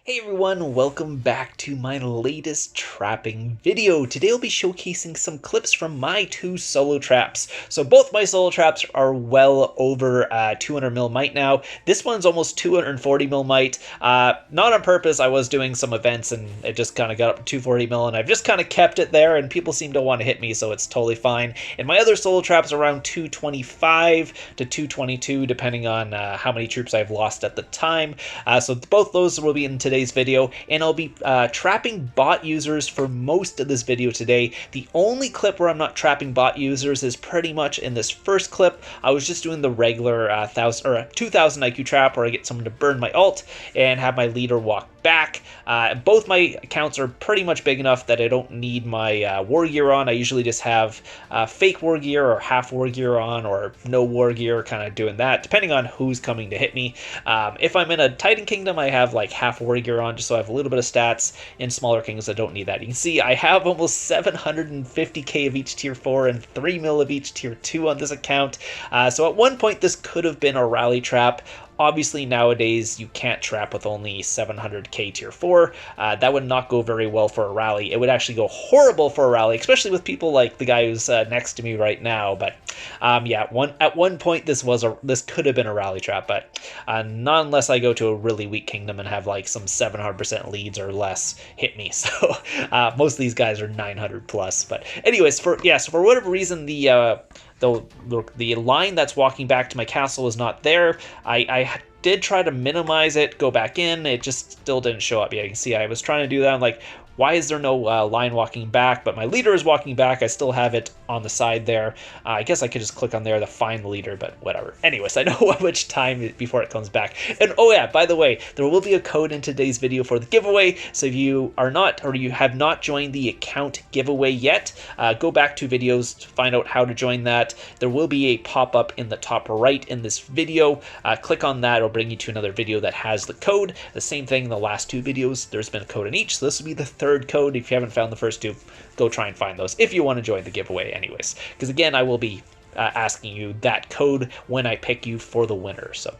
Hey everyone, welcome back to my latest trapping video. Today I'll be showcasing some clips from my two solo traps. So both my solo traps are well over 200 mil might now. This one's almost 240 mil might. Not on purpose, I was doing some events and it just kind of got up to 240 mil and I've just kind of kept it there and people seem to want to hit me, so it's totally fine. And my other solo traps around 225 to 222 depending on how many troops I've lost at the time. So both those will be in today's video, and I'll be trapping bot users for most of this video today. The only clip where I'm not trapping bot users is pretty much in this first clip. I was just doing the regular 2000 IQ trap where I get someone to burn my ult and have my leader walk back. Both my accounts are pretty much big enough that I don't need my war gear on. I usually just have fake war gear or half war gear on, or no war gear, kind of doing that depending on who's coming to hit me. If I'm in a Titan Kingdom, I have like half war gear on just so I have a little bit of stats. In smaller kingdoms, I don't need that. You can see I have almost 750k of each tier 4 and 3 mil of each tier 2 on this account. So at one point this could have been a rally trap. Obviously, nowadays, you can't trap with only 700k tier 4. That would not go very well for a rally. It would actually go horrible for a rally, especially with people like the guy who's next to me right now. But yeah, at one point, this could have been a rally trap, but not unless I go to a really weak kingdom and have like some 700% leads or less hit me. So most of these guys are 900 plus. But anyways, so for whatever reason, the line that's walking back to my castle is not there. I did try to minimize it, go back in, it just still didn't show up. Yeah, you can see I was trying to do that. I'm like, why is there no line walking back? But my leader is walking back. I still have it on the side there. I guess I could just click on there to find the leader, but whatever. Anyways, I know how much time before it comes back. And oh yeah, by the way, there will be a code in today's video for the giveaway. So if you are not, or you have not joined the account giveaway yet, go back to videos to find out how to join that. There will be a pop-up in the top right in this video. Click on that. It'll bring you to another video that has the code. The same thing in the last two videos. There's been a code in each. So this will be the third code. If you haven't found the first two, go try and find those if you want to join the giveaway anyways, because again, I will be asking you that code when I pick you for the winner. So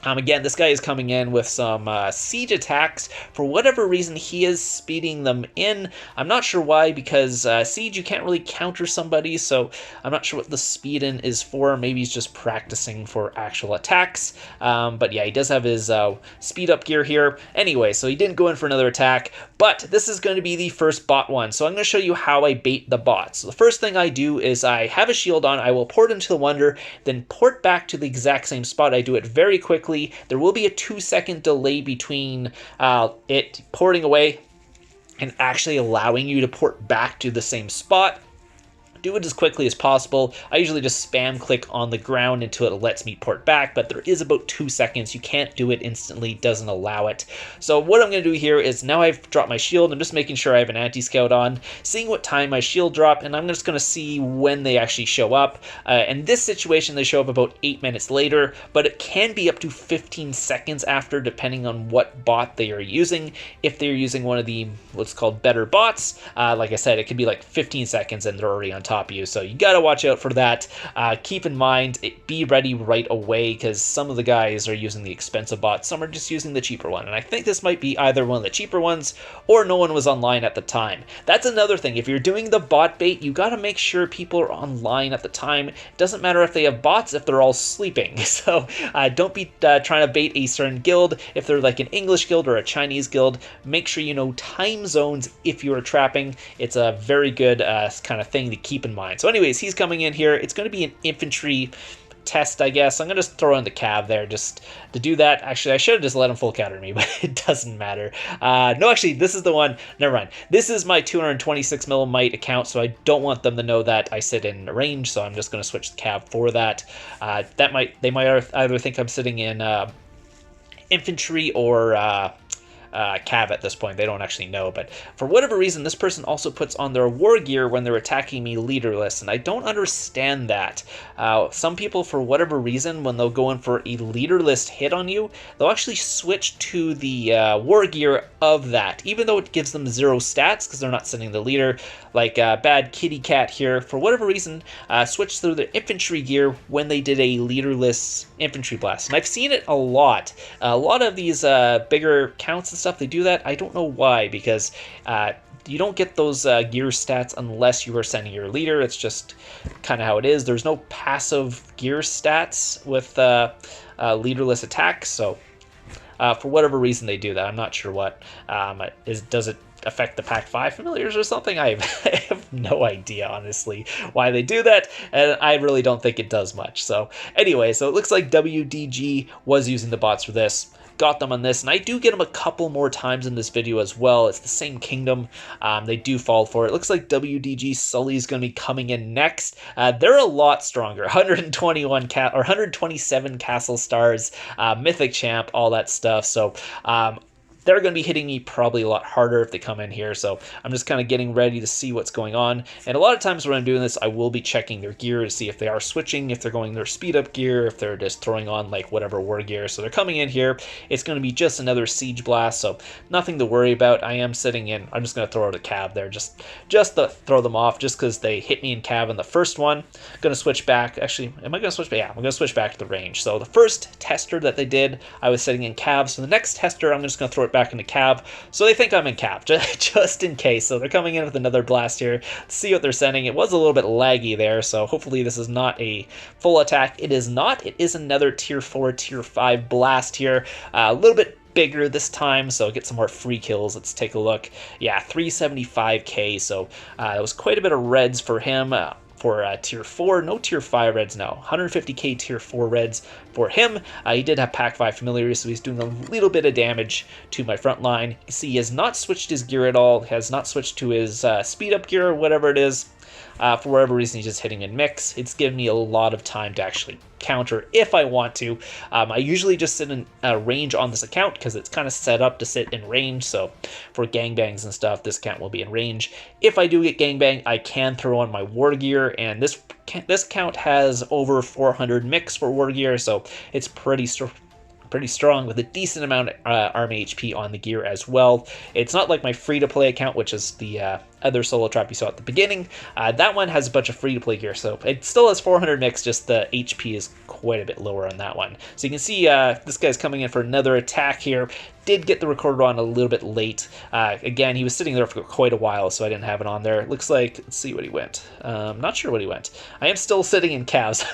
again, this guy is coming in with some siege attacks. For whatever reason, he is speeding them in. I'm not sure why, because siege, you can't really counter somebody, so I'm not sure what the speed in is for. Maybe he's just practicing for actual attacks. But yeah, he does have his speed up gear here. Anyway, so he didn't go in for another attack, but this is going to be the first bot one. So I'm going to show you how I bait the bot. So the first thing I do is I have a shield on. I will port into the Wonder, then port back to the exact same spot. I do it very quickly. There will be a 2-second delay between it porting away and actually allowing you to port back to the same spot. Do it as quickly as possible. I usually just spam click on the ground until it lets me port back, but there is about 2 seconds. You can't do it instantly, doesn't allow it. So what I'm going to do here is, now I've dropped my shield, I'm just making sure I have an anti-scout on, seeing what time my shield drop, and I'm just going to see when they actually show up. In this situation, they show up about 8 minutes later, but it can be up to 15 seconds after, depending on what bot they are using. If they're using one of the what's called better bots, like I said, it could be like 15 seconds and they're already on top of you, so you got to watch out for that. Keep in mind, be ready right away, because some of the guys are using the expensive bot, some are just using the cheaper one, and I think this might be either one of the cheaper ones or no one was online at the time. That's another thing. If you're doing the bot bait, you got to make sure people are online at the time. It doesn't matter if they have bots if they're all sleeping. So don't be trying to bait a certain guild. If they're like an English guild or a Chinese guild, make sure you know time zones if you are trapping. It's a very good kind of thing to keep in mind. So anyways, he's coming in here. It's going to be an infantry test, I guess. I'm going to just throw in the cav there just to do that. Actually, I should have just let him full counter me, but it doesn't matter. No, actually, this is the one. Never mind. This is my 226 millimeter account, so I don't want them to know that I sit in range, so I'm just going to switch the cav for that. They might either think I'm sitting in infantry or cav at this point. They don't actually know, but for whatever reason, this person also puts on their war gear when they're attacking me leaderless, and I don't understand that. Some people, for whatever reason, when they'll go in for a leaderless hit on you, they'll actually switch to the war gear of that, even though it gives them 0 stats because they're not sending the leader. Like Bad Kitty Cat here, for whatever reason, switched through their infantry gear when they did a leaderless infantry blast, and I've seen it a lot. A lot of these bigger counts and stuff, they do that. I don't know why, because you don't get those gear stats unless you are sending your leader. It's just kind of how it is. There's no passive gear stats with leaderless attacks, so for whatever reason they do that. I'm not sure what. Does it affect the Pack 5 familiars or something? I have no idea, honestly, why they do that, and I really don't think it does much. So anyway, so it looks like WDG was using the bots for this. Got them on this, and I do get them a couple more times in this video as well. It's the same kingdom. They do fall for it. Looks like WDG Sully is going to be coming in next. They're a lot stronger. 127 castle stars, mythic champ, all that stuff. So they're going to be hitting me probably a lot harder if they come in here, so I'm just kind of getting ready to see what's going on. And a lot of times when I'm doing this, I will be checking their gear to see if they are switching, if they're going their speed up gear, if they're just throwing on like whatever war gear. So they're coming in here. It's going to be just another siege blast, so nothing to worry about. I am sitting in. I'm just going to throw out a cab there, just to throw them off, just because they hit me in cab in the first one. Going to switch back. Actually, am I going to switch back? Yeah, I'm going to switch back to the range. So the first tester that they did, I was sitting in cab. So the next tester, I'm just going to throw it back into cab, so they think I'm in cab, just in case. So they're coming in with another blast here. Let's see what they're sending. It was a little bit laggy there, so hopefully this is not a full attack. It is not. It is another tier 4, tier 5 blast here. A little bit bigger this time, so get some more free kills. Let's take a look. Yeah, 375k, so it was quite a bit of reds for him. For tier 4, no tier 5 reds now. 150k tier 4 reds for him. He did have Pack 5 familiars, so he's doing a little bit of damage to my front line. You see, he has not switched his gear at all, has not switched to his speed up gear or whatever it is. For whatever reason, he's just hitting in mix. It's given me a lot of time to actually counter if I want to. I usually just sit in range on this account because it's kind of set up to sit in range. So for gangbangs and stuff, this account will be in range. If I do get gangbang, I can throw on my war gear, and this account has over 400 mix for war gear, so it's pretty strong with a decent amount of army HP on the gear as well. It's not like my free-to-play account, which is the other solo trap you saw at the beginning. That one has a bunch of free-to-play gear, so it still has 400 mix, just the HP is quite a bit lower on that one. So you can see this guy's coming in for another attack here. Did get the recorder on a little bit late. Again, he was sitting there for quite a while, so I didn't have it on there. Looks like, let's see what he went. Not sure what he went. I am still sitting in cabs.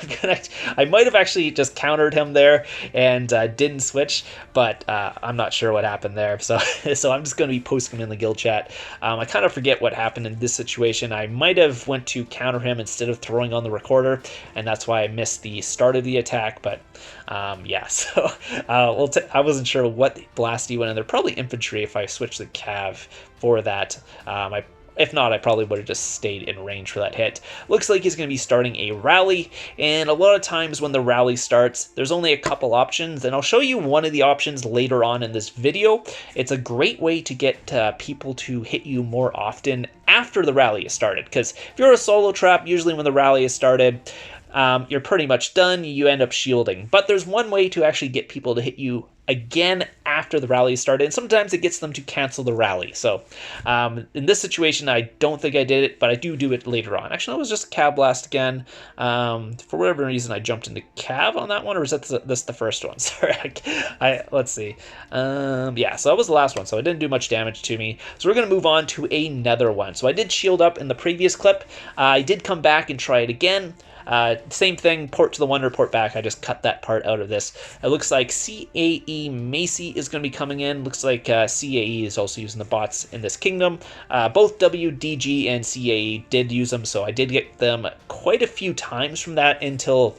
I might have actually just countered him there and didn't switch, but I'm not sure what happened there. So, so I'm just going to be posting him in the guild chat. I kind of forget what happened in this situation. I might have went to counter him instead of throwing on the recorder, and that's why I missed the start of the attack. But yeah, so I wasn't sure what blast he went in there. Probably infantry if I switched the cav for that. If not, I probably would have just stayed in range for that hit. Looks like he's going to be starting a rally, and a lot of times when the rally starts, there's only a couple options, and I'll show you one of the options later on in this video. It's a great way to get people to hit you more often after the rally is started, because if you're a solo trap, usually when the rally is started, you're pretty much done, you end up shielding. But there's one way to actually get people to hit you again after the rally started, and sometimes it gets them to cancel the rally. So in this situation, I don't think I did it, but I do it later on. Actually, that was just a cab blast again. For whatever reason, I jumped into cab on that one, or is that this the first one? Sorry, let's see. Yeah, so that was the last one, so it didn't do much damage to me. So we're going to move on to another one. So I did shield up in the previous clip. I did come back and try it again. Same thing, port to the one, report back. I just cut that part out of this. It looks like CAE Macy is going to be coming in. Looks like CAE is also using the bots in this kingdom. Both WDG and CAE did use them, so I did get them quite a few times from that until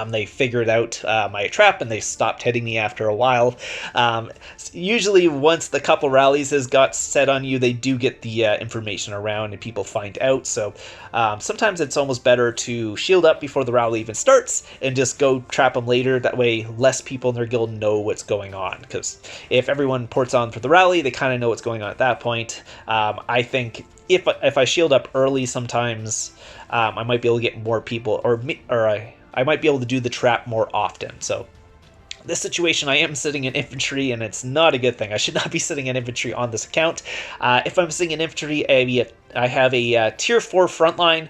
they figured out my trap and they stopped hitting me after a while. Usually once the couple rallies has got set on you, they do get the information around and people find out. So sometimes it's almost better to shield up before the rally even starts and just go trap them later. That way less people in their guild know what's going on, because if everyone ports on for the rally, they kind of know what's going on at that point. I think if I shield up early, sometimes I might be able to get more people, or I might be able to do the trap more often. So this situation, I am sitting in infantry, and it's not a good thing. I should not be sitting in infantry on this account. If I'm sitting in infantry, I have a tier 4 frontline,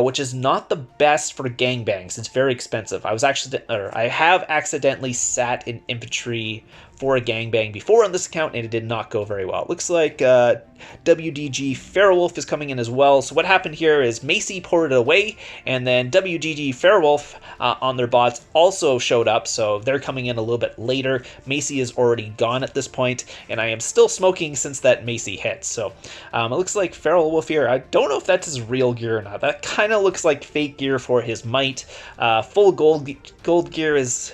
which is not the best for gangbangs. It's very expensive. I have accidentally sat in infantry for a gangbang before on this account, and it did not go very well. It looks like WDG Fairwolf is coming in as well. So what happened here is Macy poured it away, and then WDG Fairwolf on their bots also showed up, so they're coming in a little bit later. Macy is already gone at this point, and I am still smoking since that Macy hit. So it looks like Fairwolf here, I don't know if that's his real gear or not. That kind of looks like fake gear for his might. Full gold gear is...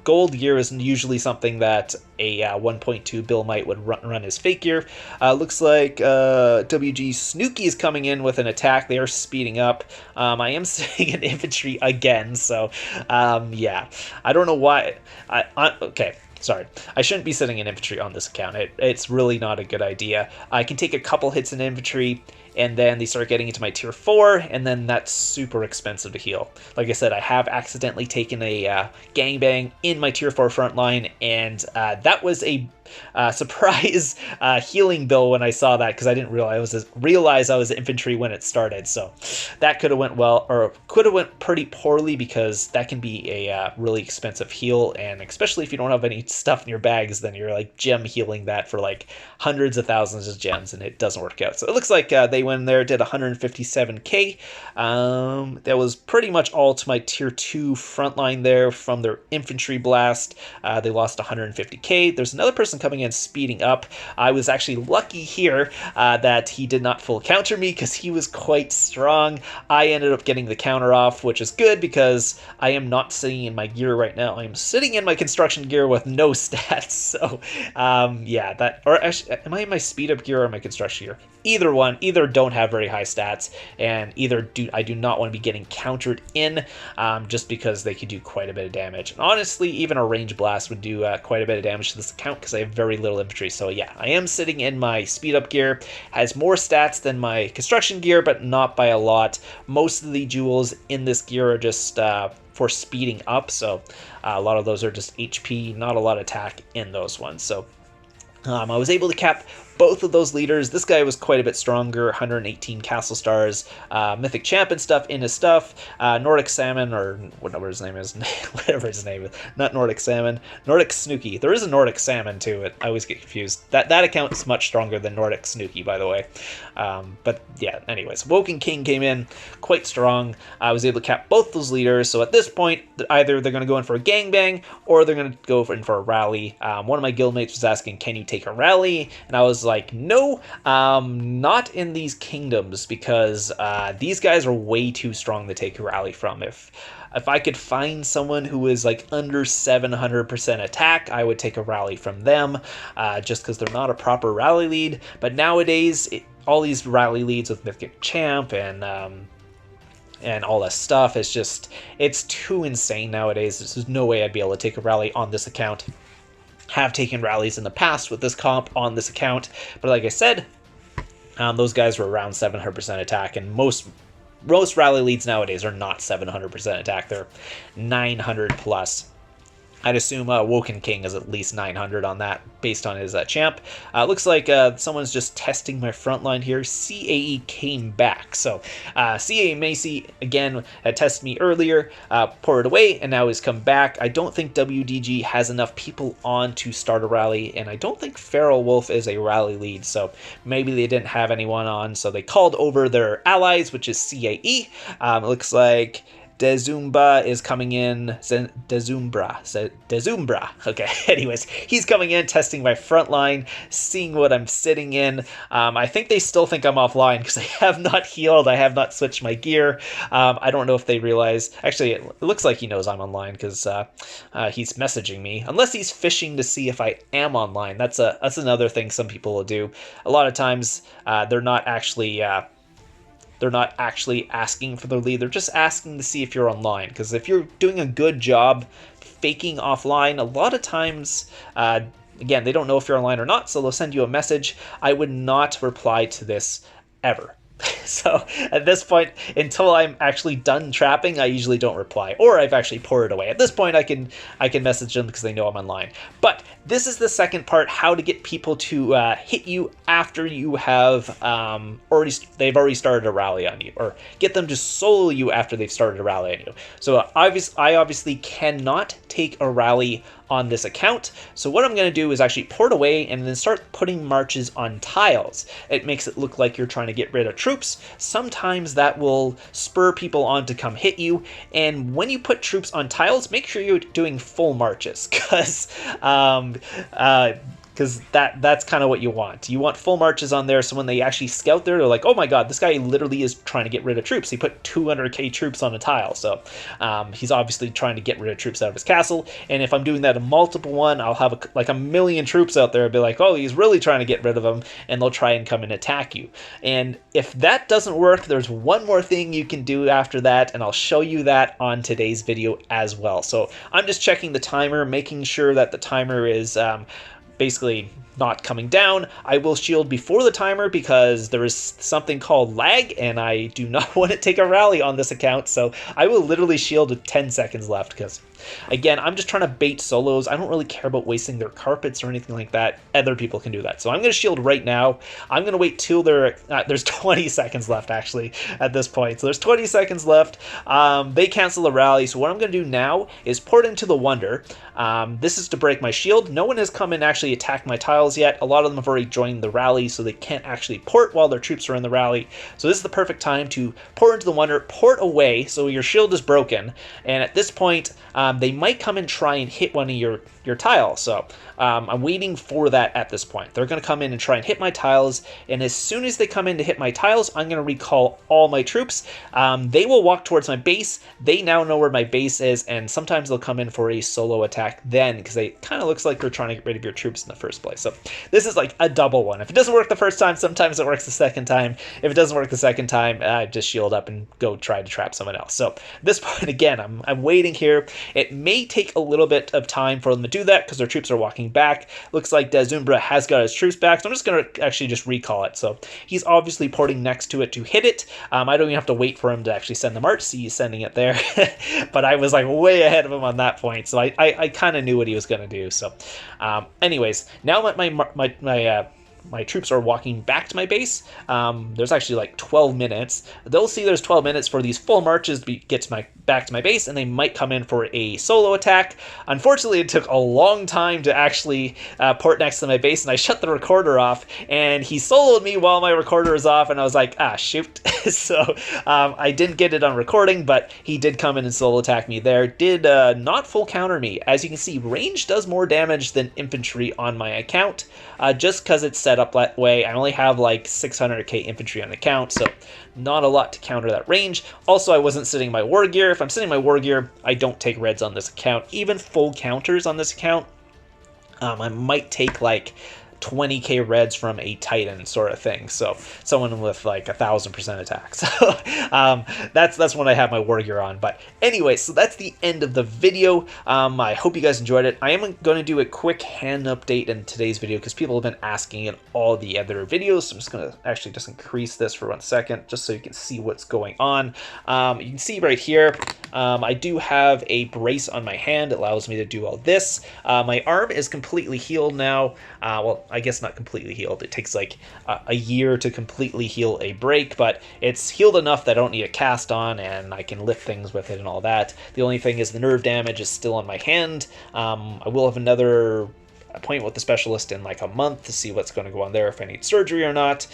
Gold gear is usually something that a 1.2 Bill might would run as fake gear. Looks like WG Snooki is coming in with an attack. They are speeding up. I am sitting in infantry again, so yeah. I don't know why. Okay. Sorry, I shouldn't be sitting in infantry on this account. It's really not a good idea. I can take a couple hits in infantry, and then they start getting into my tier 4, and then that's super expensive to heal. Like I said, I have accidentally taken a gangbang in my tier 4 frontline, and that was a surprise healing bill when I saw that, because I didn't realize I was infantry when it started. So that could have went well, or could have went pretty poorly, because that can be a really expensive heal, and especially if you don't have any stuff in your bags, then you're like gem healing that for like hundreds of thousands of gems, and it doesn't work out. So it looks like they went in there, did 157k. That was pretty much all to my tier 2 frontline there from their infantry blast. They lost 150k. There's another person coming in speeding up. I was actually lucky here that he did not full counter me, because he was quite strong. I ended up getting the counter off, which is good, because I am not sitting in my gear right now. I am sitting in my construction gear with no stats. So yeah, that, or actually, am I in my speed up gear or my construction gear? Either don't have very high stats, and I do not want to be getting countered in, just because they could do quite a bit of damage. And honestly, even a range blast would do quite a bit of damage to this account, because I have very little infantry. So yeah, I am sitting in my speed up gear. Has more stats than my construction gear, but not by a lot. Most of the jewels in this gear are just for speeding up, so a lot of those are just HP, not a lot of attack in those ones. So I was able to cap both of those leaders. This guy was quite a bit stronger, 118 castle stars, mythic champ and stuff in his stuff. Nordic Salmon, or whatever his name is, whatever his name is, not Nordic Salmon, Nordic Snooki. There is a Nordic Salmon too. I always get confused. That account is much stronger than Nordic Snooki, by the way. But yeah, anyways, Woken King came in quite strong. I was able to cap both those leaders. So at this point, either they're going to go in for a gangbang, or they're going to go in for a rally. One of my guildmates was asking, "Can you take a rally?" And I was like, no, not in these kingdoms, because these guys are way too strong to take a rally from. If I could find someone who is like under 700% attack, I would take a rally from them, just because they're not a proper rally lead. But nowadays, all these rally leads with mythic champ and all that stuff, it's too insane nowadays. There's no way I'd be able to take a rally on this account. Have taken rallies in the past with this comp on this account, but like I said, those guys were around 700% attack, and most rally leads nowadays are not 700% attack. They're 900 plus. I'd assume Woken King is at least 900 on that, based on his champ. Looks like someone's just testing my front line here. CAE came back. So CAE Macy, again, had tested me earlier, poured it away, and now he's come back. I don't think WDG has enough people on to start a rally, and I don't think Feral Wolf is a rally lead, so maybe they didn't have anyone on, so they called over their allies, which is CAE. It looks like Dezumba is coming in. Dezumbra. Okay, anyways, he's coming in, testing my front line, seeing what I'm sitting in. I think they still think I'm offline, because I have not healed. I have not switched my gear. I don't know if they realize. Actually, it looks like he knows I'm online, because he's messaging me. Unless he's fishing to see if I am online. That's another thing some people will do. A lot of times, they're not actually asking for the lead. They're just asking to see if you're online, because if you're doing a good job faking offline, a lot of times, again, they don't know if you're online or not, so they'll send you a message. I would not reply to this ever. So at this point, until I'm actually done trapping, I usually don't reply, or I've actually poured it away. At this point, I can message them because they know I'm online. But this is the second part: how to get people to hit you after you have they've already started a rally on you, or get them to solo you after they've started a rally on you. So I obviously cannot take a rally on this account. So what I'm going to do is actually port away and then start putting marches on tiles. It makes it look like you're trying to get rid of troops. Sometimes that will spur people on to come hit you. And when you put troops on tiles, make sure you're doing full marches, because that's kind of what you want. You want full marches on there, so when they actually scout there, they're like, oh my god, this guy literally is trying to get rid of troops. He put 200k troops on a tile, so he's obviously trying to get rid of troops out of his castle. And if I'm doing that a multiple one, I'll have like a million troops out there. I'll be like, oh, he's really trying to get rid of them, and they'll try and come and attack you. And if that doesn't work, there's one more thing you can do after that, and I'll show you that on today's video as well. So I'm just checking the timer, making sure that the timer is basically not coming down. I will shield before the timer because there is something called lag, and I do not want to take a rally on this account, so I will literally shield with 10 seconds left, because again, I'm just trying to bait solos. I don't really care about wasting their carpets or anything like that. Other people can do that. So I'm going to shield right now. I'm going to wait till there's 20 seconds left, actually, at this point. So there's 20 seconds left. They cancel the rally. So what I'm going to do now is port into the Wonder. This is to break my shield. No one has come and actually attacked my tiles yet. A lot of them have already joined the rally, so they can't actually port while their troops are in the rally. So this is the perfect time to port into the Wonder, port away, so your shield is broken. And at this point, they might come and try and hit one of your tiles. So I'm waiting for that at this point. They're going to come in and try and hit my tiles, and as soon as they come in to hit my tiles, I'm going to recall all my troops. They will walk towards my base. They now know where my base is, and sometimes they'll come in for a solo attack then, because it kind of looks like they're trying to get rid of your troops in the first place. So this is like a double one. If it doesn't work the first time, sometimes it works the second time. If it doesn't work the second time, just shield up and go try to trap someone else. So at this point, again, I'm waiting here. It may take a little bit of time for them to do that because their troops are walking back. Looks like Dezumbra has got his troops back, so I'm just going to actually just recall it. So he's obviously porting next to it to hit it. I don't even have to wait for him to actually send the march. See, he's sending it there. But I was like way ahead of him on that point, so I kind of knew what he was going to do. So anyways, now my troops are walking back to my base. There's actually like 12 minutes. They'll see there's 12 minutes for these full marches to get back to my base, and they might come in for a solo attack. Unfortunately, it took a long time to actually port next to my base, and I shut the recorder off, and he soloed me while my recorder was off, and I was like, ah, shoot. So I didn't get it on recording, but he did come in and solo attack me there. Did not full counter me. As you can see, range does more damage than infantry on my account, just because it's set up that way. I only have like 600k infantry on the account, so not a lot to counter that range. Also, I wasn't sitting my war gear. If I'm sitting my war gear, I don't take reds on this account. Even full counters on this account, I might take like 20k reds from a Titan sort of thing. So someone with like 1000% attack. So that's when I have my war gear on. But anyway, so that's the end of the video. I hope you guys enjoyed it. I am going to do a quick hand update in today's video because people have been asking in all the other videos. So I'm just going to actually just increase this for 1 second just so you can see what's going on. You can see right here, I do have a brace on my hand. It allows me to do all this. My arm is completely healed now. Well, I guess not completely healed. It takes like a year to completely heal a break, but it's healed enough that I don't need a cast on, and I can lift things with it and all that. The only thing is the nerve damage is still on my hand. I will have another appointment with the specialist in like a month to see what's going to go on there, if I need surgery or not.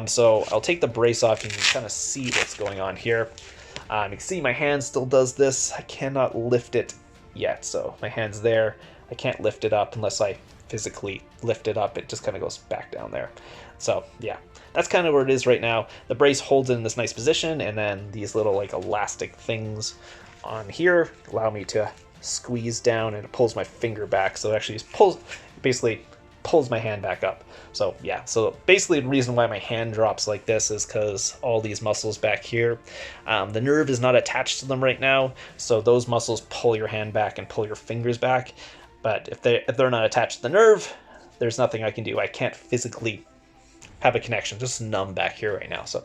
So I'll take the brace off and you can kind of see what's going on here. You can see my hand still does this. I cannot lift it yet, so my hand's there. I can't lift it up unless I physically lift it up. It just kind of goes back down there. So yeah, that's kind of where it is right now. The brace holds it in this nice position, and then these little like elastic things on here allow me to squeeze down, and it pulls my finger back. So it actually just basically pulls my hand back up. So yeah, so basically the reason why my hand drops like this is because all these muscles back here, the nerve is not attached to them right now, so those muscles pull your hand back and pull your fingers back. But if they're not attached to the nerve, there's nothing I can do. I can't physically have a connection, just numb back here right now. So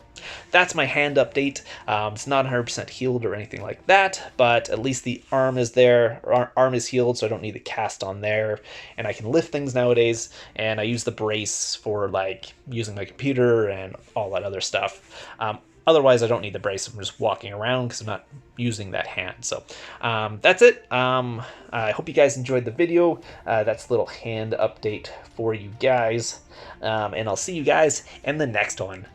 that's my hand update. It's not 100% healed or anything like that, but at least the arm is there. Arm is healed, so I don't need the cast on there, and I can lift things nowadays. And I use the brace for like using my computer and all that other stuff. Otherwise, I don't need the brace. I'm just walking around because I'm not using that hand. So that's it. I hope you guys enjoyed the video. That's a little hand update for you guys. And I'll see you guys in the next one.